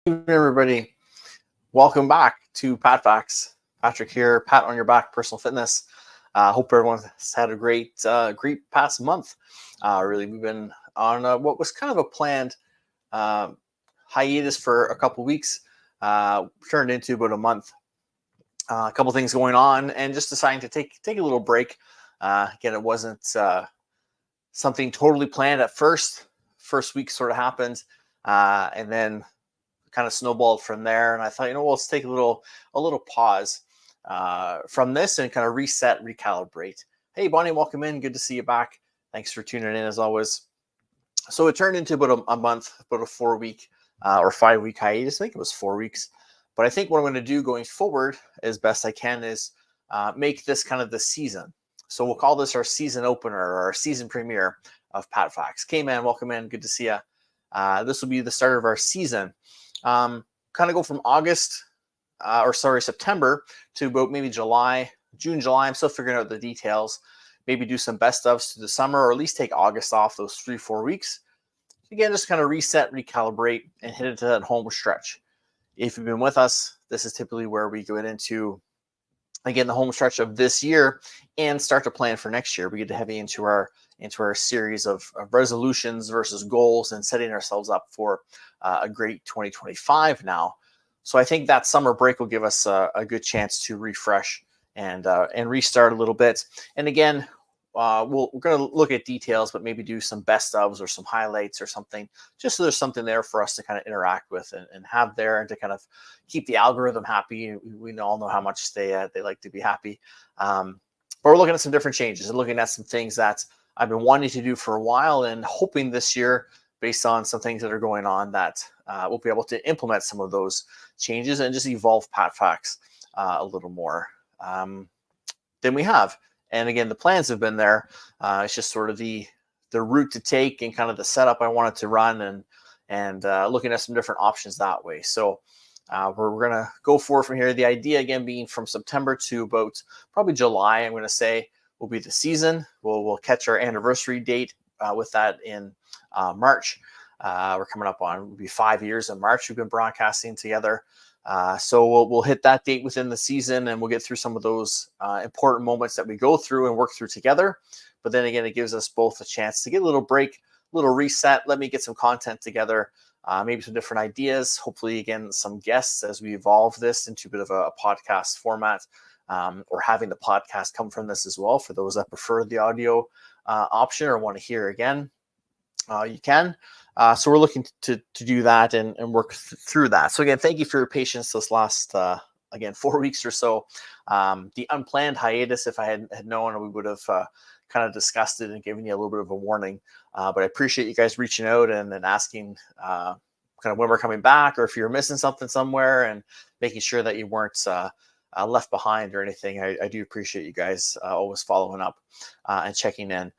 Evening, everybody. Welcome back to PatFacts. Patrick here, Pat on your back, personal fitness. Hope everyone's had a great past month. Really, we've been on what was kind of a planned hiatus for a couple weeks. Turned into about a month. A couple things going on, and just deciding to take a little break. Again, it wasn't something totally planned at first. First week sort of happened, and then kind of snowballed from there. And I thought, let's take a little pause from this and kind of reset, recalibrate. Hey, Bonnie, welcome in. Good to see you back. Thanks for tuning in as always. So it turned into about a month, about a 4-week or 5-week hiatus. I think it was 4 weeks. But I think what I'm going to do going forward as best I can is make this kind of the season. So we'll call this our season opener or our season premiere of PatFacts. K-Man, welcome in. Good to see you. This will be the start of our season. Kind of go from September to about maybe June, July. I'm still figuring out the details. Maybe do some best ofs to the summer, or at least take August off, those 3-4 weeks. Again, just kind of reset, recalibrate, and hit into that home stretch. If you've been with us, this is typically where we go into, again, the home stretch of this year and start to plan for next year. We get heavy into our series of resolutions versus goals and setting ourselves up for a great 2025 now. So I think that summer break will give us a good chance to refresh and restart a little bit. And again, we're going to look at details, but maybe do some best ofs or some highlights or something, just so there's something there for us to kind of interact with and have there, and to kind of keep the algorithm happy. We all know how much they like to be happy. But we're looking at some different changes and looking at some things that I've been wanting to do for a while, and hoping this year, based on some things that are going on, that we'll be able to implement some of those changes and just evolve PatFacts a little more than we have. And again, the plans have been there. It's just sort of the route to take and kind of the setup I wanted to run, and looking at some different options that way. So we're going to go forward from here. The idea, again, being from September to about probably July, I'm going to say, will be the season. We'll catch our anniversary date with that in March. We're coming up on, it'll be 5 years in March we've been broadcasting together. So we'll hit that date within the season, and we'll get through some of those important moments that we go through and work through together. But then again, it gives us both a chance to get a little break, a little reset. Let me get some content together, maybe some different ideas. Hopefully, again, some guests as we evolve this into a bit of a podcast format, or having the podcast come from this as well. For those that prefer the audio option or want to hear again, you can. So we're looking to do that and work through that. So again, thank you for your patience this last, 4 weeks or so. The unplanned hiatus, if I had known, we would have kind of discussed it and given you a little bit of a warning. But I appreciate you guys reaching out and asking kind of when we're coming back, or if you're missing something somewhere, and making sure that you weren't left behind or anything. I do appreciate you guys always following up and checking in.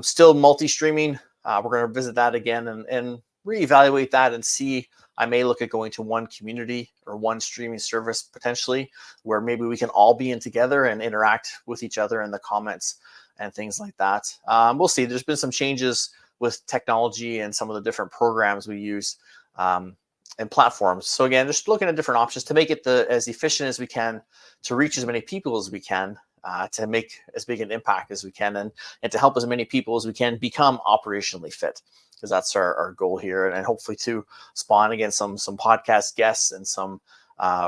Still multi-streaming. We're going to visit that again and reevaluate that and see. I may look at going to one community or one streaming service potentially, where maybe we can all be in together and interact with each other in the comments and things like that. We'll see. There's been some changes with technology and some of the different programs we use and platforms. So again, just looking at different options to make it as efficient as we can, to reach as many people as we can, to make as big an impact as we can, and to help as many people as we can become operationally fit, because that's our goal here. And hopefully to spawn, again, some podcast guests and some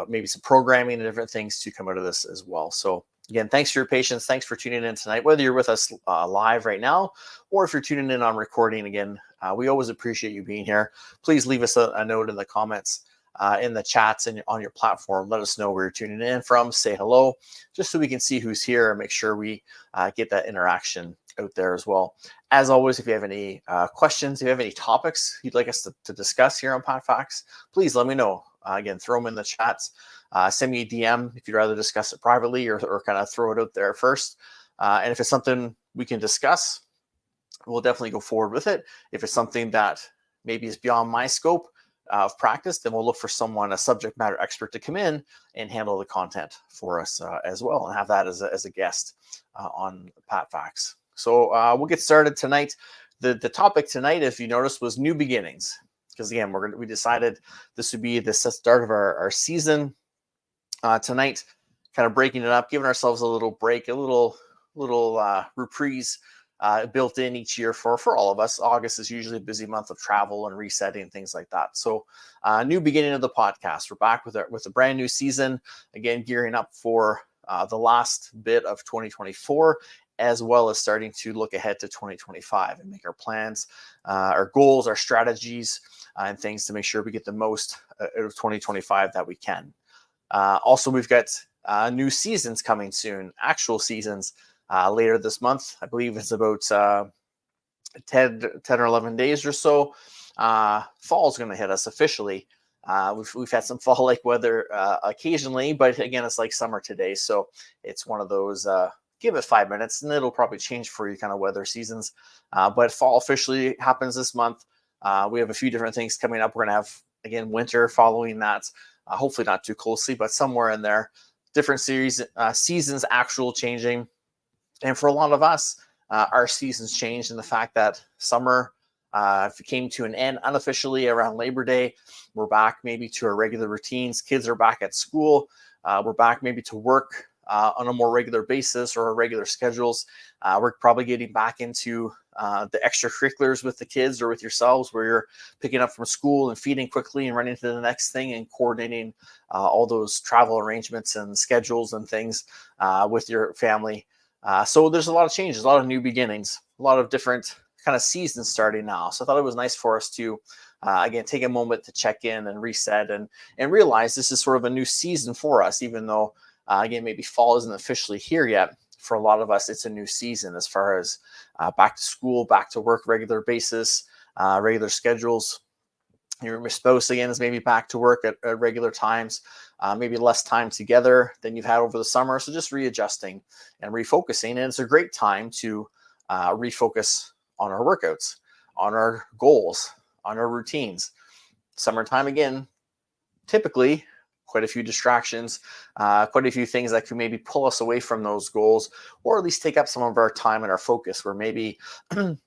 maybe some programming and different things to come out of this as well. So again, thanks for your patience. Thanks for tuning in tonight, whether you're with us live right now, or if you're tuning in on recording. Again, we always appreciate you being here. Please leave us a note in the comments, in the chats and on your platform. Let us know where you're tuning in from. Say hello, just so we can see who's here and make sure we get that interaction out there as well. As always, if you have any questions, if you have any topics you'd like us to discuss here on PatFacts, please let me know. Again, throw them in the chats. Send me a DM if you'd rather discuss it privately, or kind of throw it out there first. And if it's something we can discuss, we'll definitely go forward with it. If it's something that maybe is beyond my scope of practice, then we'll look for someone, a subject matter expert, to come in and handle the content for us as well, and have that as a guest on PatFacts. So we'll get started tonight. The topic tonight, if you noticed, was new beginnings. because again, we decided this would be the start of our season tonight, kind of breaking it up, giving ourselves a little break, a little reprise built in each year for all of us. August is usually a busy month of travel and resetting and things like that. So new beginning of the podcast. We're back with a brand new season, again, gearing up for the last bit of 2024, as well as starting to look ahead to 2025 and make our plans, our goals, our strategies, and things to make sure we get the most out of 2025 that we can. Also, we've got new seasons coming soon, actual seasons later this month. I believe it's about 10 or 11 days or so. Fall is going to hit us officially. We've had some fall-like weather occasionally, but again, it's like summer today. So it's one of those, give it 5 minutes and it'll probably change for you kind of weather seasons. But fall officially happens this month. We have a few different things coming up. We're going to have, again, winter following that. Hopefully not too closely, but somewhere in there. Different seasons actual changing. And for a lot of us, our seasons changed in the fact that summer came to an end unofficially around Labor Day. We're back maybe to our regular routines. Kids are back at school. We're back maybe to work on a more regular basis or our regular schedules. We're probably getting back into the extracurriculars with the kids or with yourselves, where you're picking up from school and feeding quickly and running to the next thing and coordinating all those travel arrangements and schedules and things with your family. So there's a lot of changes, a lot of new beginnings, a lot of different kind of seasons starting now. So I thought it was nice for us to, again, take a moment to check in and reset and realize this is sort of a new season for us, even though, again, maybe fall isn't officially here yet. For a lot of us, it's a new season as far as back to school, back to work, regular basis, regular schedules. Your spouse, again, is maybe back to work at regular times, maybe less time together than you've had over the summer. So just readjusting and refocusing. And it's a great time to refocus on our workouts, on our goals, on our routines. Summertime, again, typically quite a few distractions, quite a few things that could maybe pull us away from those goals, or at least take up some of our time and our focus, where maybe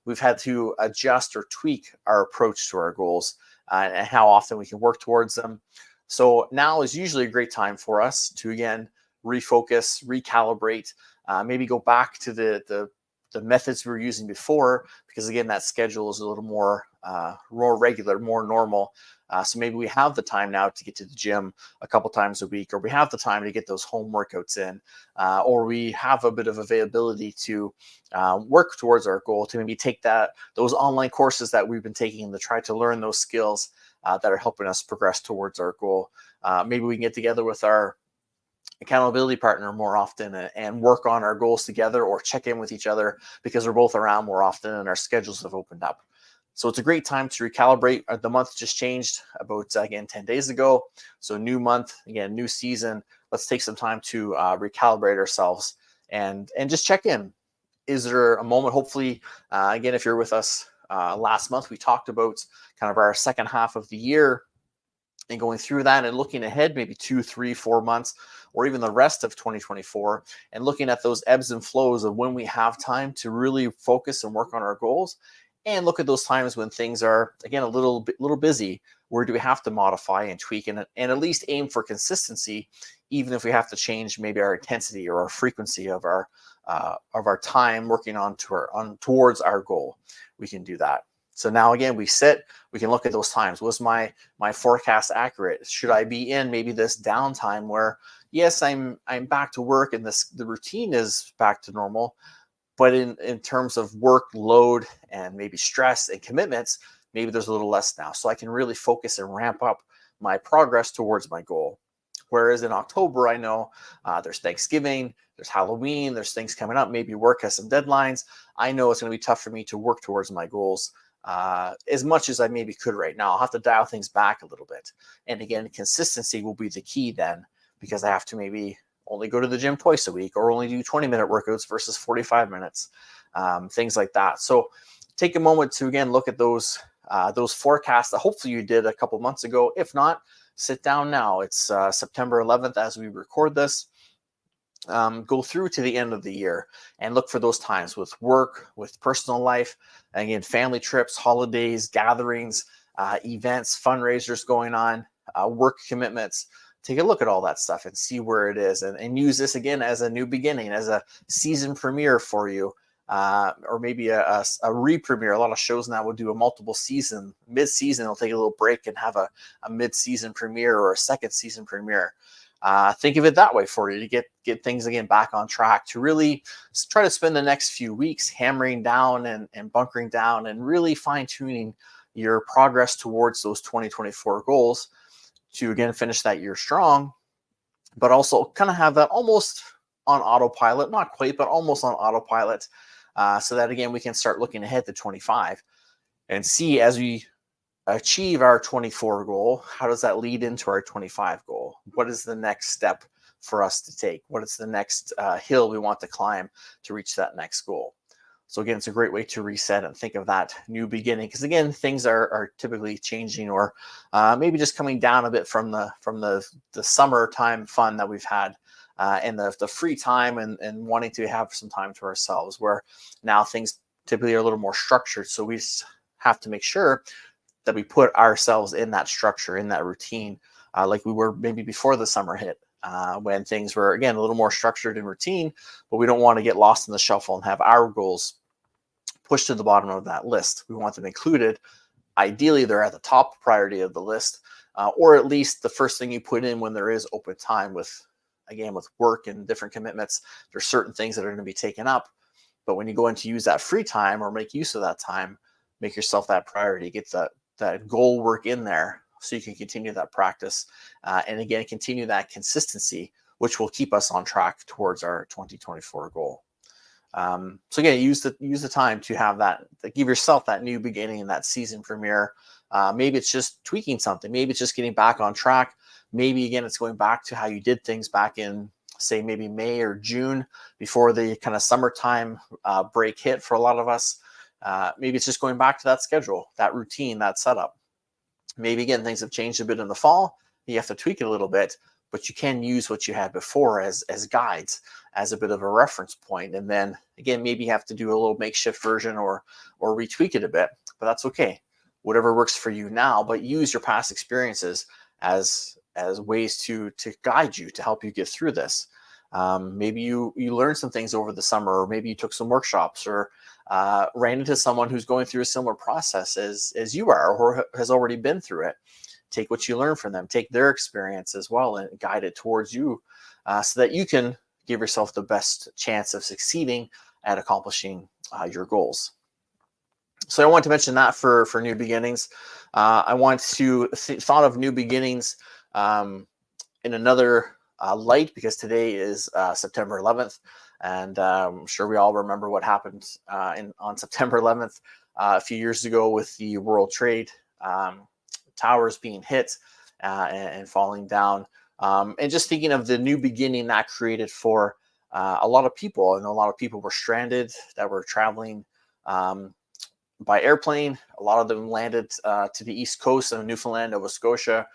we've had to adjust or tweak our approach to our goals and how often we can work towards them. So now is usually a great time for us to, again, refocus, recalibrate, maybe go back to the methods we were using before, because again, that schedule is a little more regular, more normal. So maybe we have the time now to get to the gym a couple times a week, or we have the time to get those home workouts in, or we have a bit of availability to work towards our goal, to maybe take those online courses that we've been taking to try to learn those skills that are helping us progress towards our goal. Maybe we can get together with our accountability partner more often and work on our goals together, or check in with each other because we're both around more often and our schedules have opened up. So it's a great time to recalibrate. The month just changed about, again, 10 days ago. So new month, again, new season. Let's take some time to recalibrate ourselves and just check in. Is there a moment, hopefully, again, if you're with us last month, we talked about kind of our second half of the year and going through that and looking ahead maybe 2, 3, 4 months, or even the rest of 2024, and looking at those ebbs and flows of when we have time to really focus and work on our goals, and look at those times when things are, again, a little busy. Where do we have to modify and tweak and at least aim for consistency, even if we have to change maybe our intensity or our frequency of our time working towards our goal? We can do that. So now, again, we can look at those times. Was my forecast accurate? Should I be in maybe this downtime where, yes, I'm back to work and the routine is back to normal, but in terms of workload and maybe stress and commitments, maybe there's a little less now. So I can really focus and ramp up my progress towards my goal. Whereas in October, I know there's Thanksgiving, there's Halloween, there's things coming up. Maybe work has some deadlines. I know it's going to be tough for me to work towards my goals as much as I maybe could right now. I'll have to dial things back a little bit. And again, consistency will be the key then, because I have to maybe only go to the gym twice a week, or only do 20-minute workouts versus 45 minutes, things like that. So take a moment to, again, look at those forecasts that hopefully you did a couple months ago. If not, sit down now. It's September 11th as we record this. Go through to the end of the year and look for those times with work, with personal life, and again, family trips, holidays, gatherings, events, fundraisers going on, work commitments. Take a look at all that stuff and see where it is, and use this again as a new beginning, as a season premiere for you, or maybe a re-premiere. A lot of shows now will do a multiple season, mid-season, they'll take a little break and have a mid-season premiere or a second season premiere. Think of it that way for you, to get things again back on track, to really try to spend the next few weeks hammering down and bunkering down and really fine-tuning your progress towards those 2024 goals, to again finish that year strong, but also kind of have that almost on autopilot, not quite, but almost on autopilot, so that again we can start looking ahead to 25 and see, as we achieve our 24 goal, how does that lead into our 25 goal? What is the next step for us to take? What is the next hill we want to climb to reach that next goal? So again, it's a great way to reset and think of that new beginning, because again, things are typically changing, or maybe just coming down a bit from the summertime fun that we've had, and the free time and wanting to have some time to ourselves, where now things typically are a little more structured. So we just have to make sure that we put ourselves in that structure, in that routine, like we were maybe before the summer hit, when things were, again, a little more structured and routine, but we don't want to get lost in the shuffle and have our goals pushed to the bottom of that list. We want them included. Ideally, they're at the top priority of the list, or at least the first thing you put in when there is open time. With work and different commitments, there's certain things that are going to be taken up. But when you go in to use that free time or make use of that time, make yourself that priority. Get that goal work in there so you can continue that practice, and again, continue that consistency, which will keep us on track towards our 2024 goal. So again, use the time to have that, to give yourself that new beginning, that season premiere. Maybe it's just tweaking something. Maybe it's just getting back on track. Maybe again, it's going back to how you did things back in, say, maybe May or June, before the kind of summertime break hit for a lot of us. Maybe it's just going back to that schedule, that routine, that setup. Maybe again, things have changed a bit in the fall. You have to tweak it a little bit, but you can use what you had before as guides, as a bit of a reference point. And then again, maybe you have to do a little makeshift version or retweak it a bit, but that's okay. Whatever works for you now, but use your past experiences as ways to guide you, to help you get through this. Maybe you learned some things over the summer, or maybe you took some workshops, or ran into someone who's going through a similar process as you are, or has already been through it. Take what you learn from them, take their experience as well, and guide it towards you, so that you can give yourself the best chance of succeeding at accomplishing your goals. So I want to mention that for new beginnings. I want to thought of new beginnings in another light, because today is September 11th, and I'm sure we all remember what happened on September 11th a few years ago, with the World Trade towers being hit and falling down, and just thinking of the new beginning that created for a lot of people. And a lot of people were stranded that were traveling by airplane. A lot of them landed to the East Coast of Newfoundland, Nova Scotia.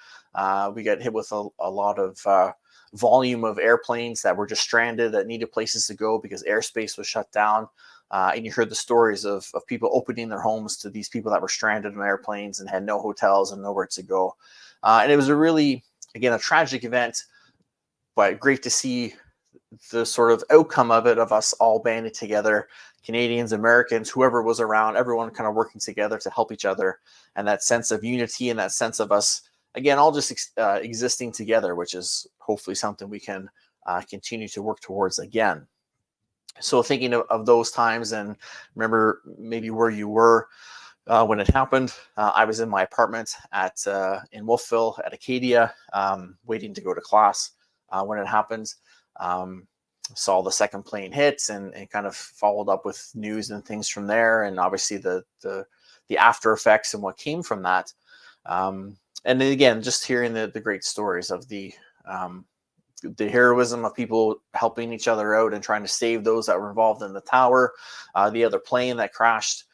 We got hit with a lot of volume of airplanes that were just stranded, that needed places to go because airspace was shut down. And you heard the stories of people opening their homes to these people that were stranded on airplanes and had no hotels and nowhere to go. And it was a really, again, a tragic event, but great to see the sort of outcome of it, of us all banding together, Canadians, Americans, whoever was around, everyone kind of working together to help each other, and that sense of unity and that sense of us, again, all just existing together, which is hopefully something we can continue to work towards again. So thinking of those times, and remember maybe where you were when it happened. I was in my apartment in Wolfville at Acadia, waiting to go to class when it happened. Saw the second plane hit and kind of followed up with news and things from there, and obviously the after effects and what came from that. And then again, just hearing the great stories of the heroism of people helping each other out and trying to save those that were involved in the tower, the other plane that crashed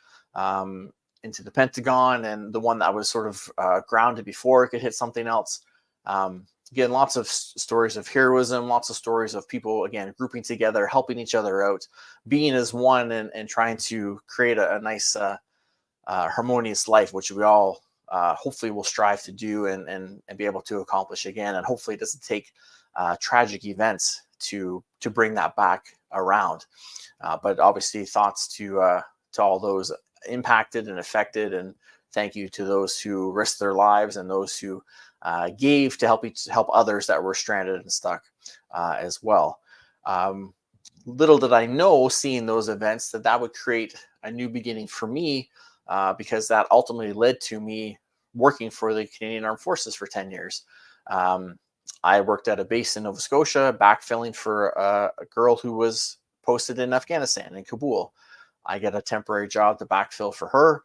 into the Pentagon, and the one that was sort of grounded before it could hit something else. Again, lots of stories of heroism, lots of stories of people, again, grouping together, helping each other out, being as one, and trying to create a nice, harmonious life, which we all hopefully will strive to do and be able to accomplish again. And hopefully it doesn't take tragic events to bring that back around. But obviously thoughts to all those impacted and affected, and thank you to those who risked their lives and those who gave to help others that were stranded and stuck as well. Little did I know, seeing those events, that would create a new beginning for me, because that ultimately led to me working for the Canadian Armed Forces for 10 years. I worked at a base in Nova Scotia, backfilling for a girl who was posted in Afghanistan, in Kabul. I get a temporary job to backfill for her.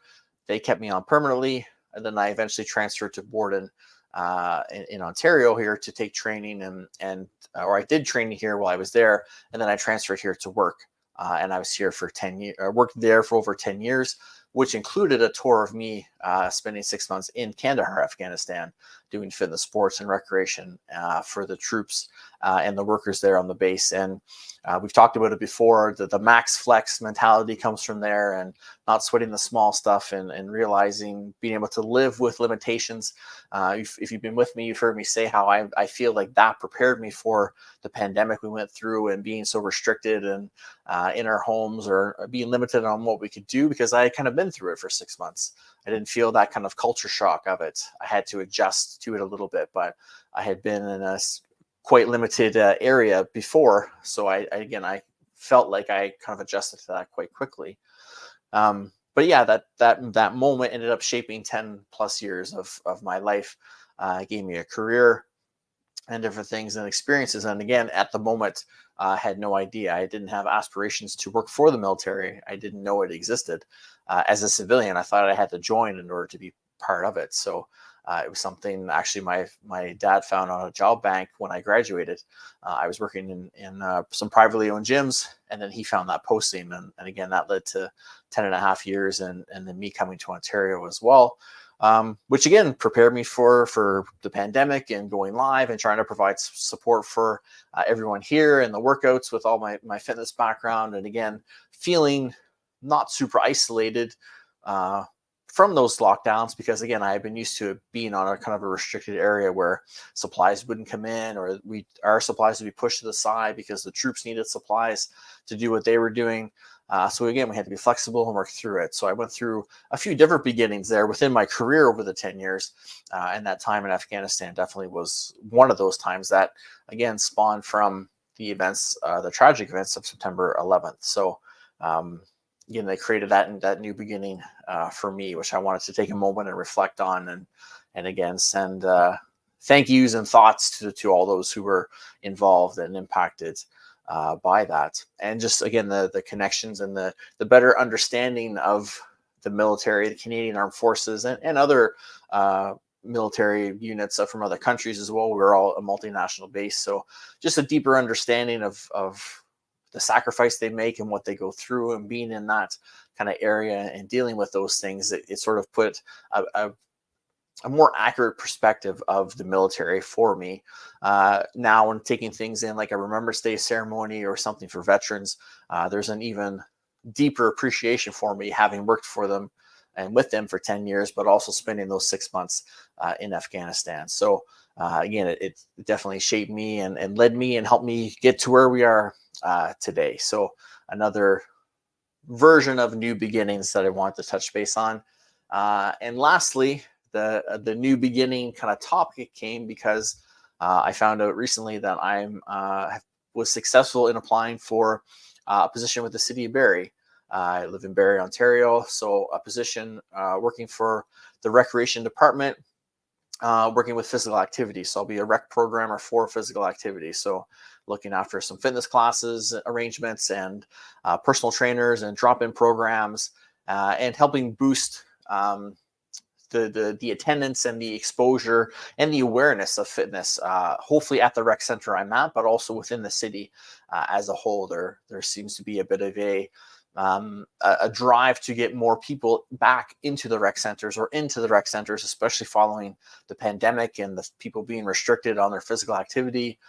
They kept me on permanently, and then I eventually transferred to Borden in Ontario here to take training, or I did training here while I was there, and then I transferred here to work. And I was here for 10 years, worked there for over 10 years, which included a tour of me spending 6 months in Kandahar, Afghanistan, doing fitness, sports, and recreation for the troops and the workers there on the base. And we've talked about it before, the max flex mentality comes from there, and not sweating the small stuff, and realizing, being able to live with limitations. If you've been with me, you've heard me say how I feel like that prepared me for the pandemic we went through, and being so restricted and in our homes, or being limited on what we could do, because I had kind of been through it for 6 months. I didn't feel that kind of culture shock of it. I had to adjust to it a little bit, but I had been in a quite limited area before. So I felt like I kind of adjusted to that quite quickly. But yeah, that moment ended up shaping 10 plus years of my life. Gave me a career and different things and experiences. And again, at the moment, I had no idea. I didn't have aspirations to work for the military. I didn't know it existed. As a civilian, I thought I had to join in order to be part of it. So it was something, actually, my dad found on a job bank when I graduated. I was working in some privately owned gyms, and then he found that posting. And again, that led to 10 and a half years, and then me coming to Ontario as well. Which again prepared me for the pandemic and going live and trying to provide support for everyone here and the workouts with all my fitness background. And again, feeling not super isolated from those lockdowns, because again, I had been used to being on a kind of a restricted area where supplies wouldn't come in, or our supplies would be pushed to the side because the troops needed supplies to do what they were doing. So again, we had to be flexible and work through it. So I went through a few different beginnings there within my career over the 10 years. And that time in Afghanistan definitely was one of those times that, again, spawned from the events, the tragic events of September 11th. So again, they created that new beginning for me, which I wanted to take a moment and reflect on, and again, send thank yous and thoughts to all those who were involved and impacted by that. And just again, the connections and the better understanding of the military, the Canadian Armed Forces, and other military units from other countries as well. We're all a multinational base, so just a deeper understanding of the sacrifice they make and what they go through, and being in that kind of area and dealing with those things, it sort of put a more accurate perspective of the military for me. Now, when taking things in like a Remembrance Day ceremony or something for veterans, there's an even deeper appreciation for me, having worked for them and with them for 10 years, but also spending those 6 months in Afghanistan. So again, it definitely shaped me and led me and helped me get to where we are today. So another version of new beginnings that I want to touch base on. And lastly, the new beginning kind of topic came because I found out recently that I was successful in applying for a position with the city of Barrie. I live in Barrie, Ontario, so a position working for the recreation department, working with physical activity. So I'll be a rec programmer for physical activity. So looking after some fitness classes arrangements and personal trainers and drop-in programs, and helping boost the attendance and the exposure and the awareness of fitness, hopefully at the rec center I'm at, but also within the city as a whole. There seems to be a bit of a drive to get more people back into the rec centers, especially following the pandemic and the people being restricted on their physical activity,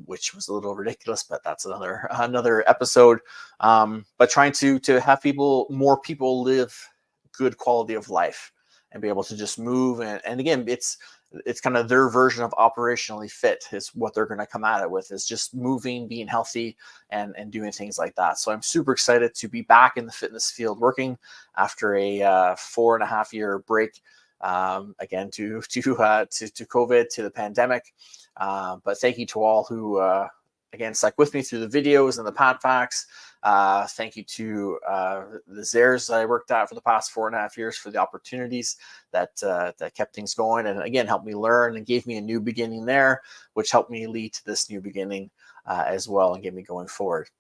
which was a little ridiculous, but that's another episode. But trying to have more people live good quality of life and be able to just move. And again, it's kind of their version of operationally fit is what they're going to come at it with, is just moving, being healthy, and doing things like that. So I'm super excited to be back in the fitness field working after a 4.5 year break, again, to COVID, to the pandemic. But thank you to all who, again, stuck with me through the videos and the PatFacts. Thank you to the Zares that I worked at for the past 4.5 years for the opportunities that kept things going, and again helped me learn and gave me a new beginning there, which helped me lead to this new beginning as well and get me going forward.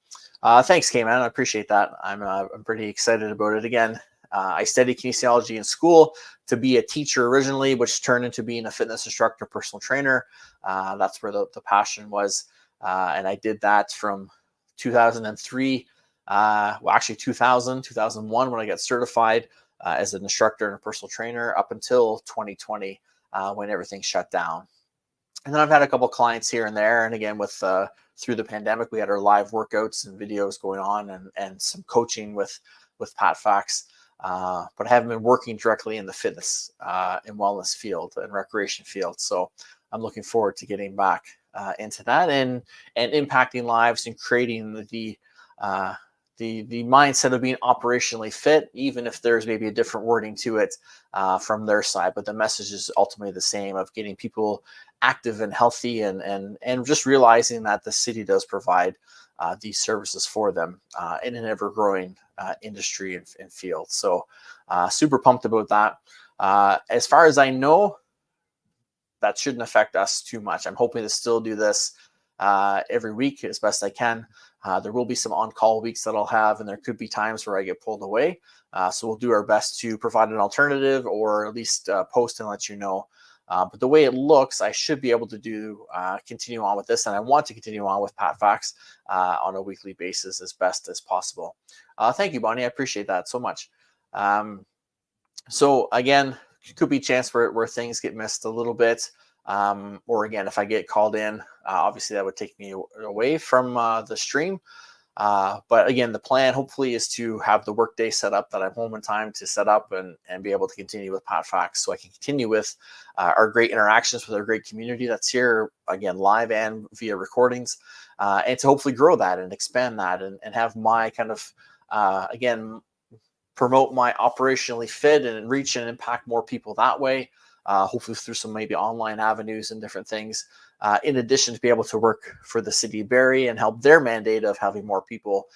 Thanks, K-Man. I appreciate that. I'm pretty excited about it again. I studied kinesiology in school to be a teacher originally, which turned into being a fitness instructor, personal trainer. That's where the passion was. And I did that from 2003, well, actually 2001, when I got certified as an instructor and a personal trainer, up until 2020, when everything shut down. And then I've had a couple clients here and there. And again, with through the pandemic, we had our live workouts and videos going on, and some coaching with PatFacts. But I haven't been working directly in the fitness and wellness field and recreation field. So I'm looking forward to getting back into that and impacting lives and creating the mindset of being operationally fit, even if there's maybe a different wording to it from their side. But the message is ultimately the same, of getting people active and healthy, and just realizing that the city does provide these services for them in an ever-growing industry and field. So super pumped about that. As far as I know, that shouldn't affect us too much. I'm hoping to still do this every week as best I can. There will be some on-call weeks that I'll have, and there could be times where I get pulled away. So we'll do our best to provide an alternative, or at least post and let you know. But the way it looks, I should be able to continue on with this, and I want to continue on with PatFacts on a weekly basis as best as possible. Thank you, Bonnie. I appreciate that so much. So again, could be a chance where things get missed a little bit. Or again, if I get called in, obviously that would take me away from the stream. But again, the plan hopefully is to have the workday set up, that I'm home in time to set up and be able to continue with PatFacts, so I can continue with our great interactions with our great community that's here, again, live and via recordings, and to hopefully grow that and expand that, and have my kind of, again, promote my operationally fit and reach and impact more people that way, hopefully through some maybe online avenues and different things, in addition to be able to work for the city of Barrie and help their mandate of having more people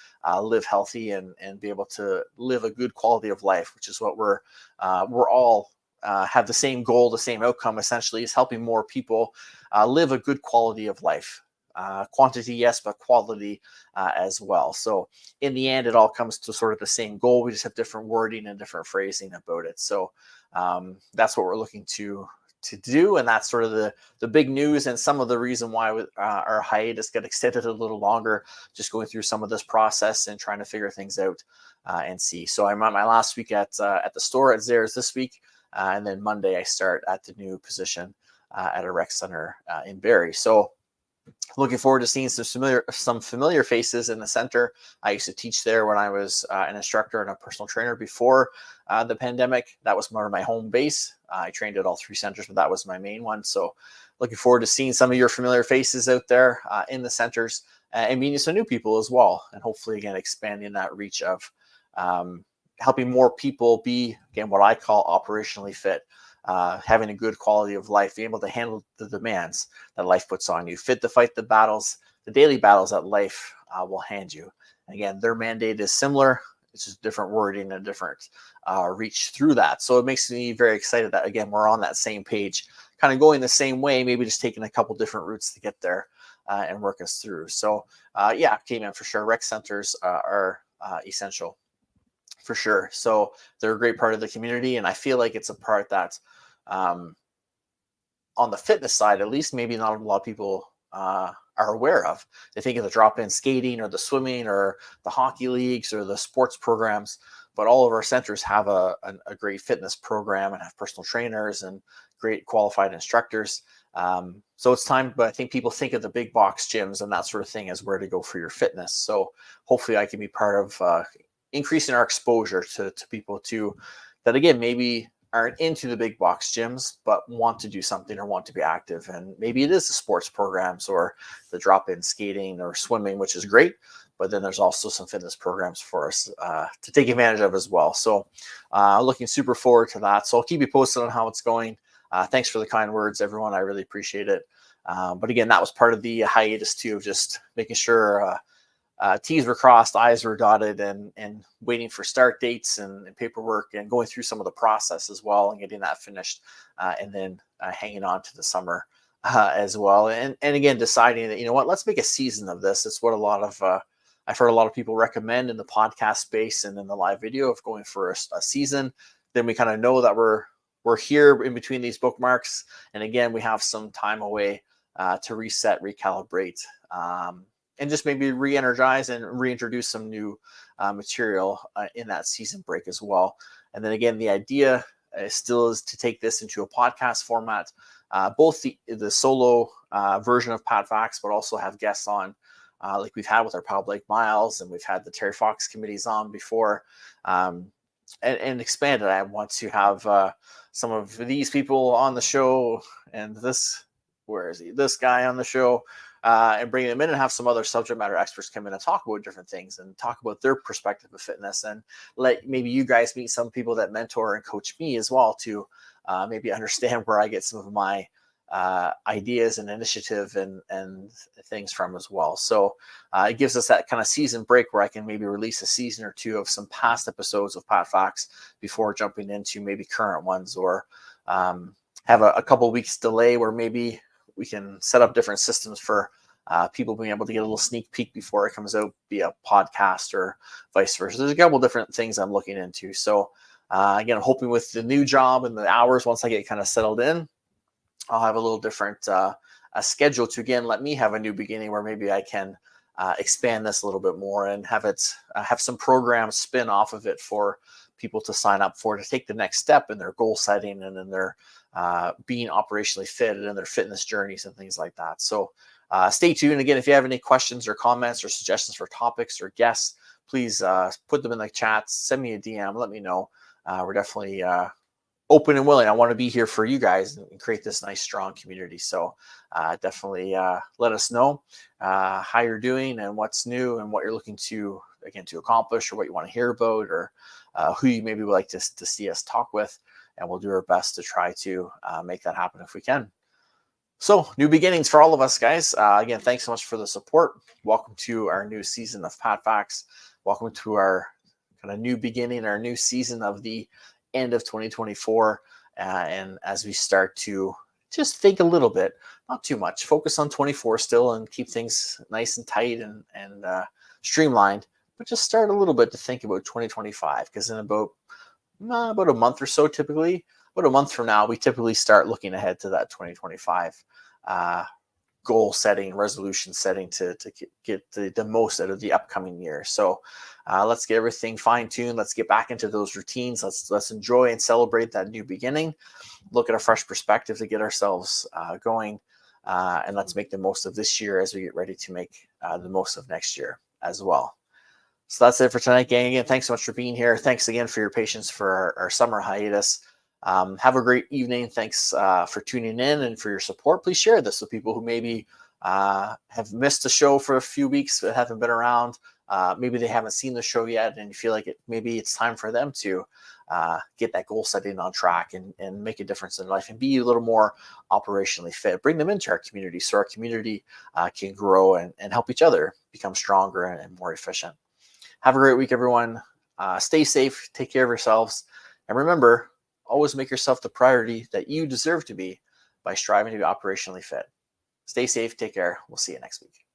live healthy and be able to live a good quality of life, which is what we're all have the same goal, the same outcome, essentially, is helping more people live a good quality of life. Quantity, yes, but quality as well. So in the end, it all comes to sort of the same goal. We just have different wording and different phrasing about it. So that's what we're looking to do, and that's sort of the big news, and some of the reason why our hiatus got extended a little longer, just going through some of this process and trying to figure things out and see. So I'm on my last week at the store at Zares this week, and then Monday I start at the new position at a rec center in Barrie. So looking forward to seeing some familiar faces in the center. I used to teach there when I was an instructor and a personal trainer before the pandemic. That was more of my home base. I trained at all three centers, but that was my main one. So looking forward to seeing some of your familiar faces out there in the centers, and meeting some new people as well. And hopefully, again, expanding that reach of helping more people be, again, what I call operationally fit. Having a good quality of life, being able to handle the demands that life puts on you, fit to fight the battles, the daily battles that life will hand you. And again, their mandate is similar. It's just different wording and different reach through that. So it makes me very excited that, again, we're on that same page, kind of going the same way, maybe just taking a couple different routes to get there and work us through. So yeah, K-Man, for sure. Rec centers are essential. For sure. So they're a great part of the community, and I feel like it's a part that on the fitness side, at least, maybe not a lot of people are aware of. They think of the drop-in skating or the swimming or the hockey leagues or the sports programs, but all of our centers have a great fitness program and have personal trainers and great qualified instructors. So it's time, but I think people think of the big box gyms and that sort of thing as where to go for your fitness. So hopefully I can be part of increasing our exposure to people that, again, maybe aren't into the big box gyms, but want to do something or want to be active. And maybe it is the sports programs or the drop in skating or swimming, which is great. But then there's also some fitness programs for us to take advantage of as well. So looking super forward to that. So I'll keep you posted on how it's going. Thanks for the kind words, everyone. I really appreciate it. But again, that was part of the hiatus too, of just making sure T's were crossed, I's were dotted, and waiting for start dates and paperwork and going through some of the process as well and getting that finished, and then hanging on to the summer as well. And again, deciding that, you know what, let's make a season of this. It's what a lot of I've heard a lot of people recommend in the podcast space and in the live video of going for a season. Then we kind of know that we're here in between these bookmarks, and again, we have some time away to reset, recalibrate. And just maybe re-energize and reintroduce some new material in that season break as well. And then again, the idea still is to take this into a podcast format, both the solo version of PatFacts, but also have guests on, like we've had with our Pal Blake Miles, and we've had the Terry Fox committees on before, and expand it. I want to have some of these people on the show, and this guy on the show, and bring them in and have some other subject matter experts come in and talk about different things and talk about their perspective of fitness, and let maybe you guys meet some people that mentor and coach me as well to maybe understand where I get some of my ideas and initiative and things from as well. So it gives us that kind of season break where I can maybe release a season or two of some past episodes of PatFacts before jumping into maybe current ones, or have a couple weeks delay where maybe we can set up different systems for people being able to get a little sneak peek before it comes out via podcast or vice versa. There's a couple different things I'm looking into. So again, I'm hoping with the new job and the hours, once I get kind of settled in, I'll have a little different a schedule to, again, let me have a new beginning where maybe I can expand this a little bit more and have it have some programs spin off of it for people to sign up for, to take the next step in their goal setting and in their being operationally fit and in their fitness journeys and things like that. So stay tuned. Again, if you have any questions or comments or suggestions for topics or guests, please put them in the chat, send me a DM, let me know. We're definitely open and willing. I want to be here for you guys and create this nice, strong community. So definitely let us know how you're doing and what's new and what you're looking to, again, to accomplish, or what you want to hear about, or who you maybe would like to see us talk with. And we'll do our best to try to make that happen if we can. So new beginnings for all of us, guys. Again, thanks so much for the support. Welcome to our new season of PatFacts. Welcome to our kind of new beginning, our new season of the end of 2024. And as we start to just think a little bit, not too much, focus on 24 still and keep things nice and tight and streamlined, but just start a little bit to think about 2025, because in about a month or so, typically about a month from now, we typically start looking ahead to that 2025 goal setting, resolution setting to get the most out of the upcoming year. So let's get everything fine-tuned. Let's get back into those routines. Let's enjoy and celebrate that new beginning. Look at a fresh perspective to get ourselves going, and let's make the most of this year as we get ready to make the most of next year as well. So that's it for tonight, gang. Again, thanks so much for being here. Thanks again for your patience for our summer hiatus. Have a great evening. Thanks for tuning in and for your support. Please share this with people who maybe have missed the show for a few weeks but haven't been around. Maybe they haven't seen the show yet, and you feel like maybe it's time for them to get that goal setting on track and make a difference in life and be a little more operationally fit. Bring them into our community so our community can grow and help each other become stronger and more efficient. Have a great week, everyone. Stay safe. Take care of yourselves. And remember, always make yourself the priority that you deserve to be by striving to be operationally fit. Stay safe. Take care. We'll see you next week.